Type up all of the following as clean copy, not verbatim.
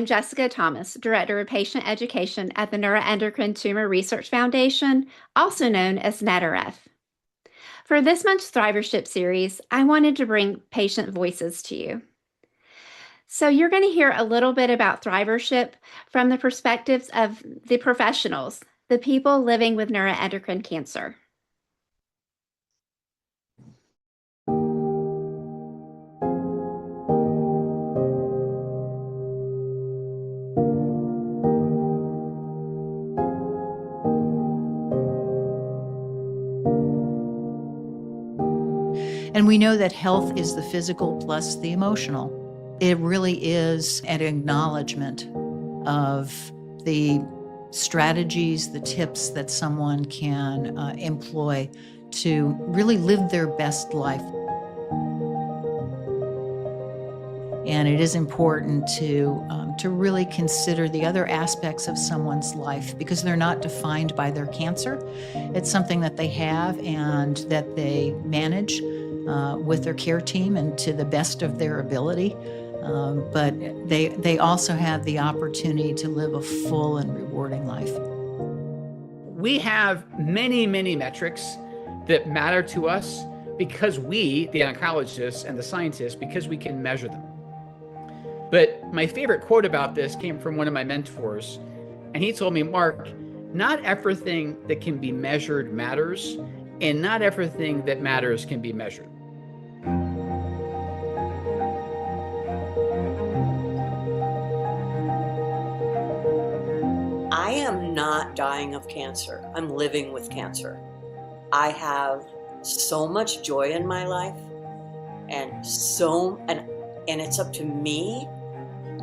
I'm Jessica Thomas, Director of Patient Education at the Neuroendocrine Tumor Research Foundation, also known as NETRF. For this month's Thrivership series, I wanted to bring patient voices to you. So you're going to hear a little bit about Thrivership from the perspectives of the professionals, the people living with neuroendocrine cancer. And we know that health is the physical plus the emotional. It really is an acknowledgement of the strategies, the tips that someone can employ to really live their best life. And it is important to really consider the other aspects of someone's life because they're not defined by their cancer. It's something that they have and that they manage with their care team and to the best of their ability. But they also have the opportunity to live a full and rewarding life. We have many, many metrics that matter to us because we, the oncologists and the scientists, because we can measure them. But my favorite quote about this came from one of my mentors, and he told me, Mark, not everything that can be measured matters, and not everything that matters can be measured. I am not dying of cancer. I'm living with cancer. I have so much joy in my life, and it's up to me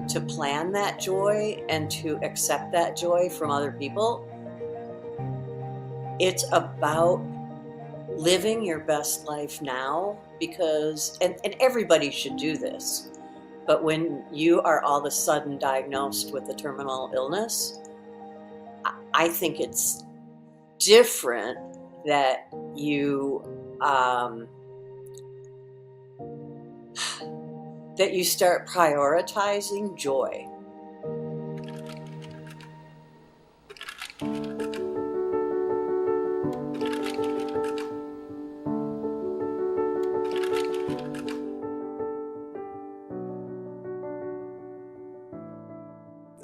to plan that joy and to accept that joy from other people. It's about living your best life now because, and everybody should do this, but when you are all of a sudden diagnosed with a terminal illness, I think it's different that you start prioritizing joy.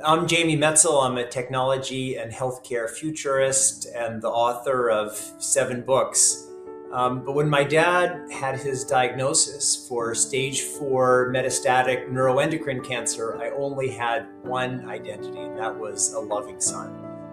I'm Jamie Metzl. I'm a technology and healthcare futurist and the author of 7 books. But when my dad had his diagnosis for stage 4 metastatic neuroendocrine cancer, I only had one identity, and that was a loving son.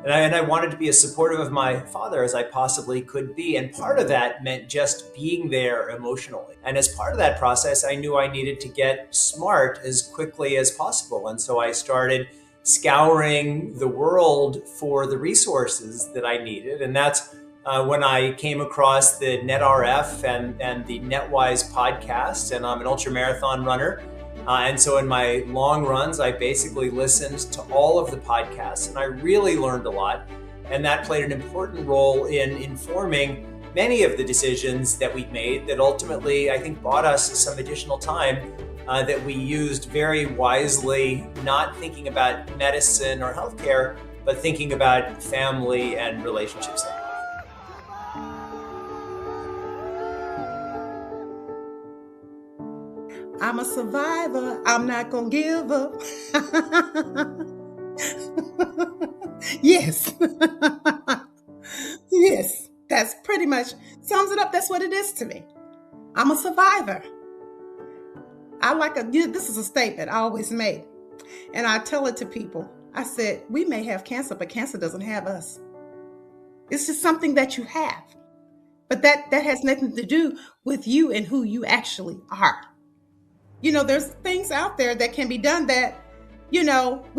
And I wanted to be as supportive of my father as I possibly could be. And part of that meant just being there emotionally. And as part of that process, I knew I needed to get smart as quickly as possible. And so I started scouring the world for the resources that I needed. And that's when I came across the NETRF and the NetWise podcast, and I'm an ultramarathon runner. And so in my long runs, I basically listened to all of the podcasts, and I really learned a lot. And that played an important role in informing many of the decisions that we've made that ultimately, I think, bought us some additional time that we used very wisely, not thinking about medicine or healthcare, but thinking about family and relationships. I'm a survivor. I'm not gonna give up. Yes. Yes, that's pretty much sums it up. That's what it is to me. I'm a survivor. This is a statement I always make, and I tell it to people. I said, we may have cancer, but cancer doesn't have us. It's just something that you have. But that has nothing to do with you and who you actually are. There's things out there that can be done that, we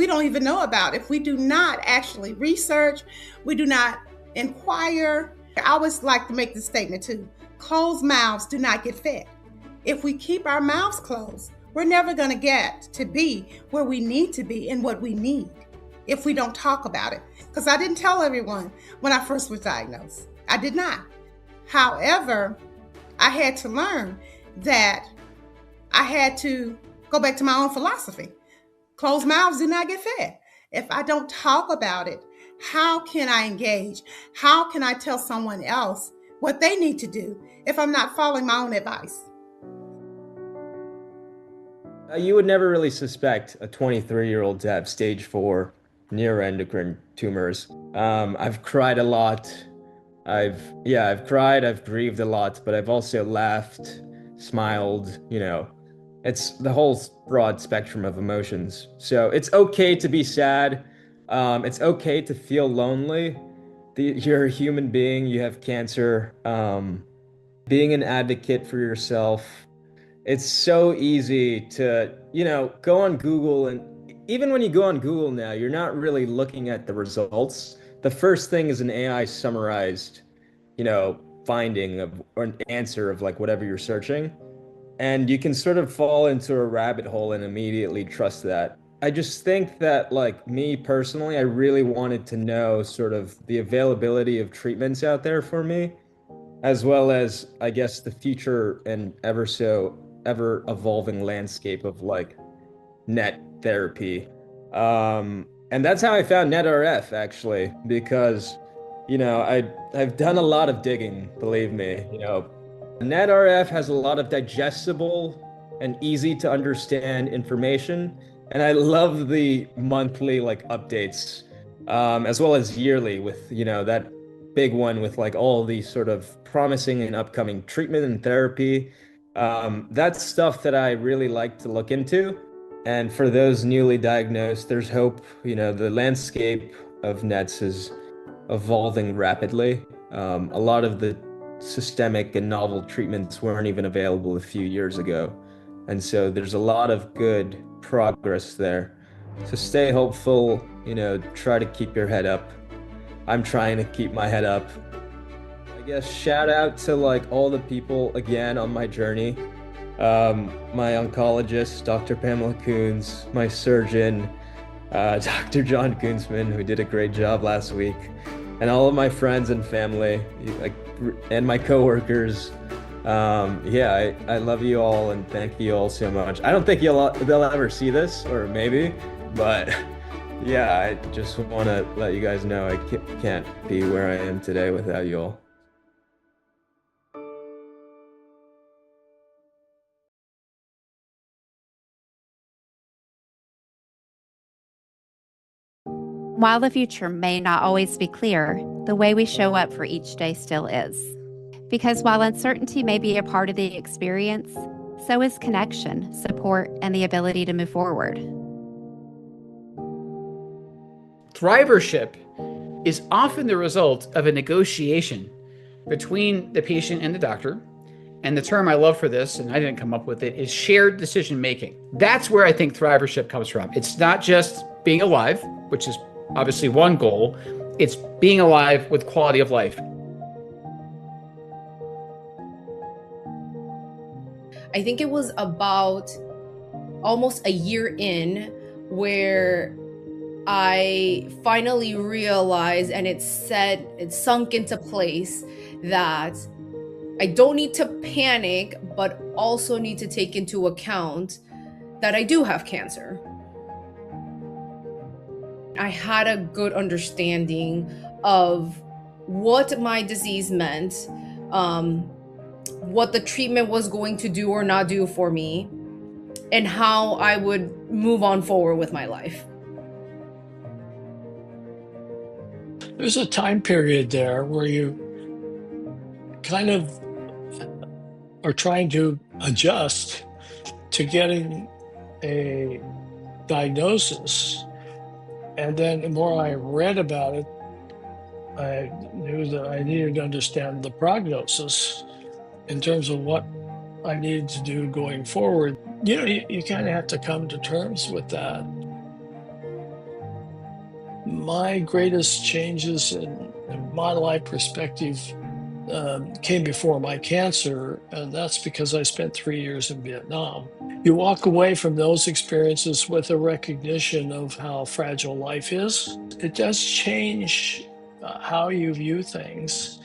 don't even know about. If we do not actually research, we do not inquire. I always like to make this statement too. Closed mouths do not get fed. If we keep our mouths closed, we're never going to get to be where we need to be and what we need if we don't talk about it. Because I didn't tell everyone when I first was diagnosed. I did not. However, I had to learn that I had to go back to my own philosophy. Closed mouths do not get fed. If I don't talk about it, how can I engage? How can I tell someone else what they need to do if I'm not following my own advice? You would never really suspect a 23-year-old to have stage 4 neuroendocrine tumors. I've cried a lot. I've cried, I've grieved a lot, but I've also laughed, smiled, it's the whole broad spectrum of emotions. So it's okay to be sad. It's okay to feel lonely. You're a human being, you have cancer. Being an advocate for yourself, it's so easy to, go on Google, and even when you go on Google now, you're not really looking at the results. The first thing is an AI summarized, finding of or an answer of like whatever you're searching. And you can sort of fall into a rabbit hole and immediately trust that. I just think that, like me personally, I really wanted to know sort of the availability of treatments out there for me, as well as, I guess, the future and ever evolving landscape of like net therapy. And that's how I found NETRF, actually, because, I've done a lot of digging, believe me. NetRF has a lot of digestible and easy to understand information, and I love the monthly like updates, as well as yearly with that big one with like all these sort of promising and upcoming treatment and therapy. That's stuff that I really like to look into. And for those newly diagnosed, there's hope. The landscape of NETs is evolving rapidly. A lot of the systemic and novel treatments weren't even available a few years ago. And so there's a lot of good progress there. So stay hopeful, try to keep your head up. I'm trying to keep my head up. I guess shout out to like all the people again on my journey. My oncologist, Dr. Pamela Coons, my surgeon, Dr. John Koonsman, who did a great job last week, and all of my friends and family, and my coworkers. I love you all and thank you all so much. I don't think they'll ever see this, or maybe, but yeah, I just want to let you guys know I can't be where I am today without you all. While the future may not always be clear, the way we show up for each day still is. Because while uncertainty may be a part of the experience, so is connection, support, and the ability to move forward. Thrivership is often the result of a negotiation between the patient and the doctor. And the term I love for this, and I didn't come up with it, is shared decision making. That's where I think Thrivership comes from. It's not just being alive, which is obviously one goal. It's being alive with quality of life. I think it was about almost a year in where I finally realized, and it sunk into place, that I don't need to panic, but also need to take into account that I do have cancer. I had a good understanding of what my disease meant, what the treatment was going to do or not do for me, and how I would move on forward with my life. There's a time period there where you kind of are trying to adjust to getting a diagnosis. And then the more I read about it, I knew that I needed to understand the prognosis in terms of what I needed to do going forward. You kind of have to come to terms with that. My greatest changes in my life perspective came before my cancer, and that's because I spent 3 years in Vietnam. You walk away from those experiences with a recognition of how fragile life is. It does change how you view things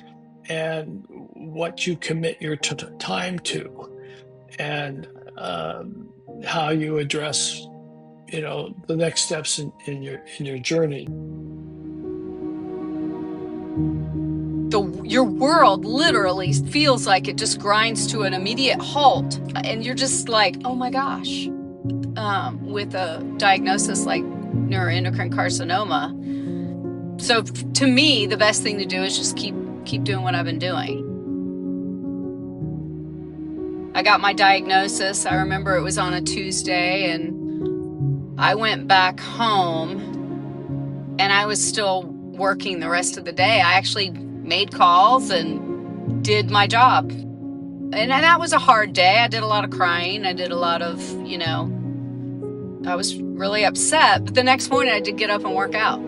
and what you commit your time to, and how you address the next steps in your journey. Your world literally feels like it just grinds to an immediate halt, and you're just like, oh my gosh, with a diagnosis like neuroendocrine carcinoma. So to me, the best thing to do is just keep doing what I've been doing. I got my diagnosis. I remember it was on a Tuesday, and I went back home, and I was still working the rest of the day. I actually made calls and did my job. And that was a hard day. I did a lot of crying. I did a lot of, I was really upset. But the next morning I did get up and work out.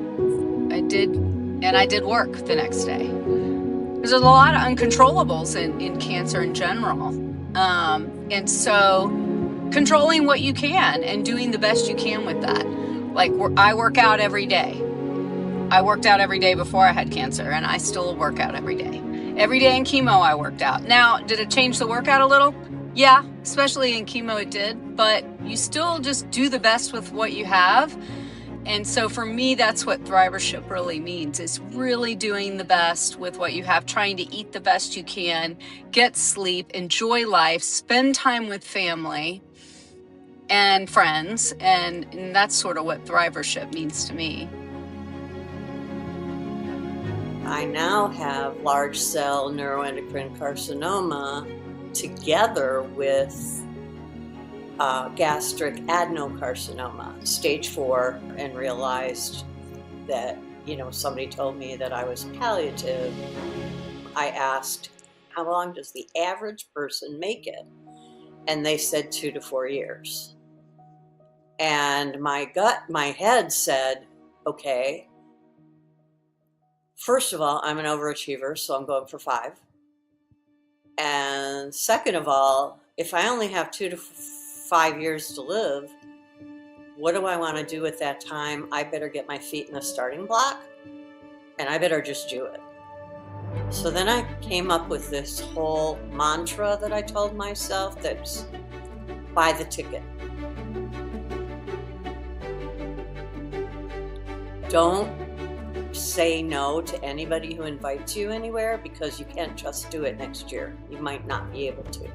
I did work the next day. There's a lot of uncontrollables in cancer in general. And so controlling what you can and doing the best you can with that. Like I work out every day. I worked out every day before I had cancer, and I still work out every day. Every day in chemo, I worked out. Now, did it change the workout a little? Yeah, especially in chemo it did, but you still just do the best with what you have. And so for me, that's what Thrivership really means, is really doing the best with what you have, trying to eat the best you can, get sleep, enjoy life, spend time with family and friends. And that's sort of what Thrivership means to me. I now have large cell neuroendocrine carcinoma together with gastric adenocarcinoma, stage 4, and realized that, somebody told me that I was palliative. I asked, how long does the average person make it? And they said 2 to 4 years. And my head said, okay, first of all, I'm an overachiever, so I'm going for 5. And second of all, if I only have 2 to 5 years to live, what do I want to do with that time? I better get my feet in the starting block, and I better just do it. So then I came up with this whole mantra that I told myself, that's buy the ticket. Don't say no to anybody who invites you anywhere, because you can't just do it next year. You might not be able to.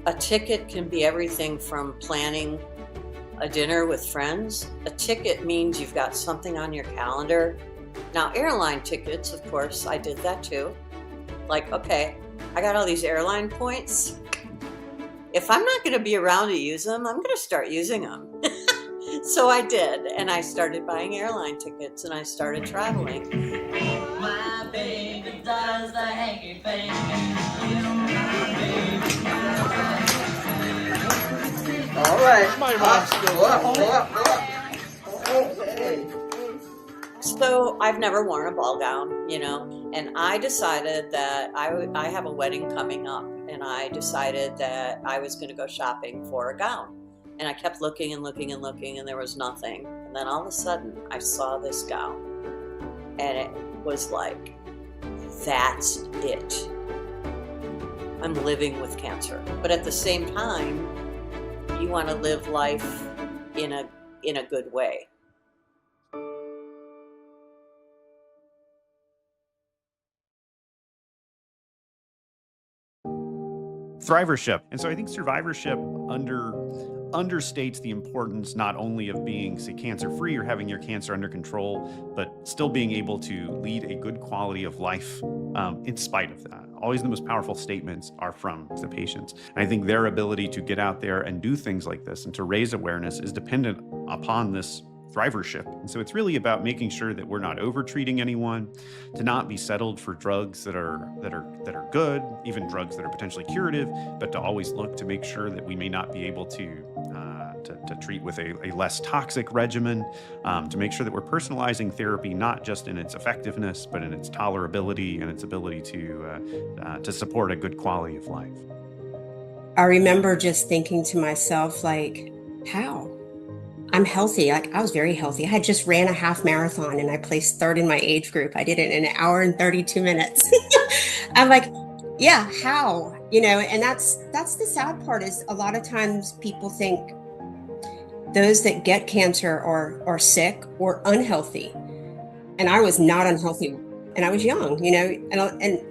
A ticket can be everything from planning a dinner with friends. A ticket means you've got something on your calendar. Now, airline tickets, of course, I did that too. Like, okay, I got all these airline points. If I'm not going to be around to use them, I'm going to start using them. So I did, and I started buying airline tickets, and I started traveling. My baby does the hanky thing. All right, my mom's still up. Okay. So I've never worn a ball gown, and I decided that I have a wedding coming up, and I decided that I was going to go shopping for a gown. And I kept looking and looking and looking, and there was nothing. And then all of a sudden, I saw this gown. And it was like, that's it. I'm living with cancer. But at the same time, you want to live life in a good way. Thrivership. And so I think survivorship understates the importance not only of being, say, cancer-free or having your cancer under control, but still being able to lead a good quality of life in spite of that. Always the most powerful statements are from the patients. And I think their ability to get out there and do things like this and to raise awareness is dependent upon this Thrivership. And so it's really about making sure that we're not over-treating anyone, to not be settled for drugs that are good, even drugs that are potentially curative, but to always look to make sure that we may not be able to treat with a less toxic regimen, to make sure that we're personalizing therapy, not just in its effectiveness, but in its tolerability and its ability to support a good quality of life. I remember just thinking to myself, like, how? I'm healthy. Like, I was very healthy. I had just ran a half marathon and I placed 3rd in my age group. I did it in 1 hour and 32 minutes. I'm like, yeah, how? And that's the sad part, is a lot of times people think those that get cancer are sick or unhealthy. And I was not unhealthy, and I was young, and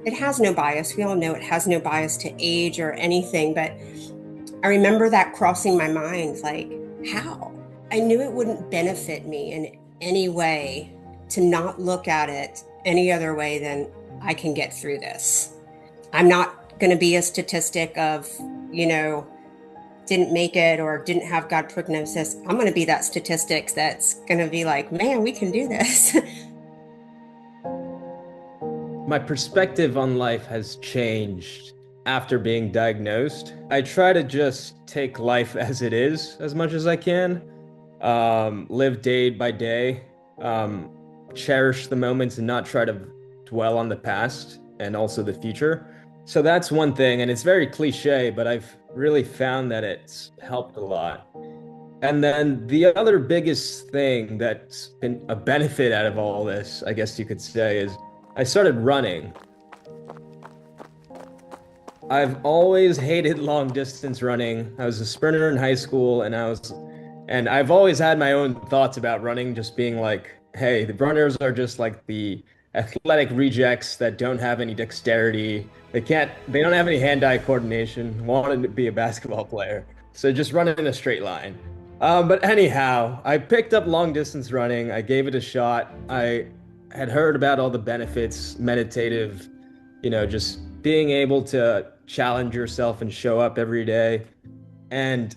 it has no bias. We all know it has no bias to age or anything, but I remember that crossing my mind, like, how? I knew it wouldn't benefit me in any way to not look at it any other way than I can get through this. I'm not going to be a statistic of, didn't make it or didn't have God prognosis. I'm going to be that statistic that's going to be like, man, we can do this. My perspective on life has changed after being diagnosed. I try to just take life as it is as much as I can, live day by day, cherish the moments and not try to dwell on the past and also the future. So that's one thing, and it's very cliche, but I've really found that it's helped a lot. And then the other biggest thing that's been a benefit out of all this, I guess you could say, is I started running. I've always hated long distance running. I was a sprinter in high school, and I've always had my own thoughts about running, just being like, hey, the runners are just like the athletic rejects that don't have any dexterity. They don't have any hand-eye coordination, wanted to be a basketball player. So just run in a straight line. But anyhow, I picked up long distance running. I gave it a shot. I had heard about all the benefits, meditative, just being able to challenge yourself and show up every day. And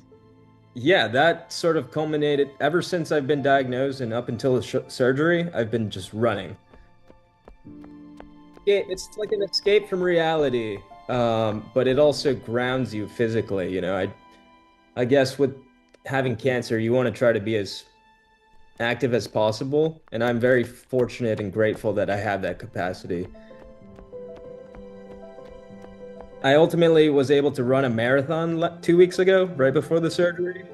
yeah, that sort of culminated ever since I've been diagnosed and up until the surgery, I've been just running. It's like an escape from reality, but it also grounds you physically. I guess with having cancer, you want to try to be as active as possible, and I'm very fortunate and grateful that I have that capacity. I ultimately was able to run a marathon 2 weeks ago, right before the surgery.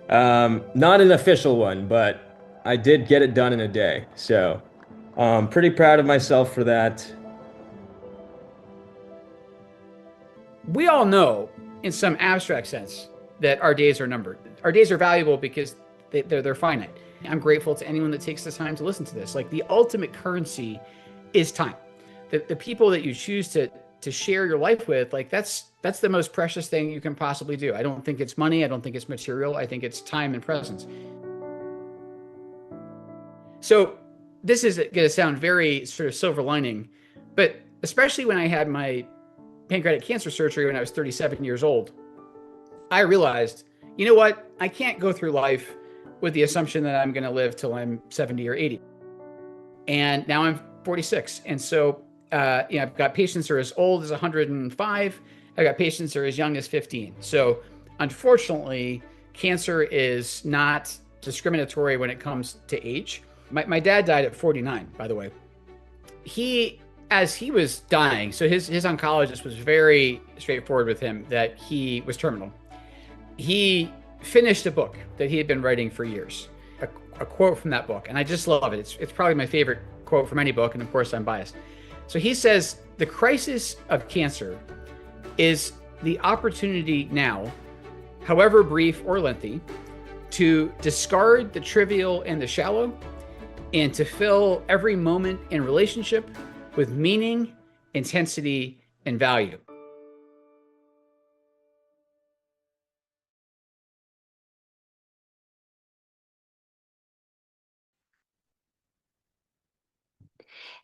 Not an official one, but I did get it done in a day. So I'm pretty proud of myself for that. We all know, in some abstract sense, that our days are numbered. Our days are valuable because they're finite. I'm grateful to anyone that takes the time to listen to this. Like, the ultimate currency is time. The people that you choose to share your life with, like, that's the most precious thing you can possibly do. I don't think it's money. I don't think it's material. I think it's time and presence. So this is going to sound very sort of silver lining, but especially when I had my pancreatic cancer surgery when I was 37 years old, I realized, you know what? I can't go through life with the assumption that I'm going to live till I'm 70 or 80. And now I'm 46. And so, I've got patients who are as old as 105. I've got patients who are as young as 15. So unfortunately, cancer is not discriminatory when it comes to age. My dad died at 49, by the way. As he was dying, so his oncologist was very straightforward with him that he was terminal. He finished a book that he had been writing for years, a quote from that book, and I just love it. It's probably my favorite quote from any book, and of course I'm biased. So he says, the crisis of cancer is the opportunity now, however brief or lengthy, to discard the trivial and the shallow, and to fill every moment in relationship with meaning, intensity, and value.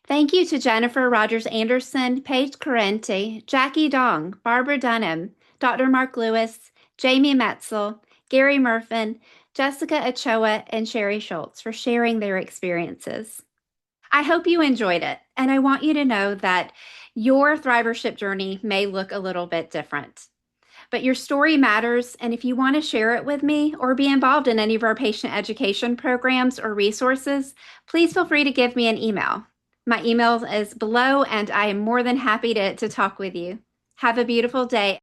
Thank you to Jennifer Rogers Anderson, Paige Corrente, Jackie Dong, Barbara Dunham, Dr. Mark Lewis, Jamie Metzl, Gary Murfin, Jessica Ochoa, and Shari Shultz for sharing their experiences. I hope you enjoyed it, and I want you to know that your Thrivership journey may look a little bit different. But your story matters, and if you want to share it with me or be involved in any of our patient education programs or resources, please feel free to give me an email. My email is below, and I am more than happy to talk with you. Have a beautiful day.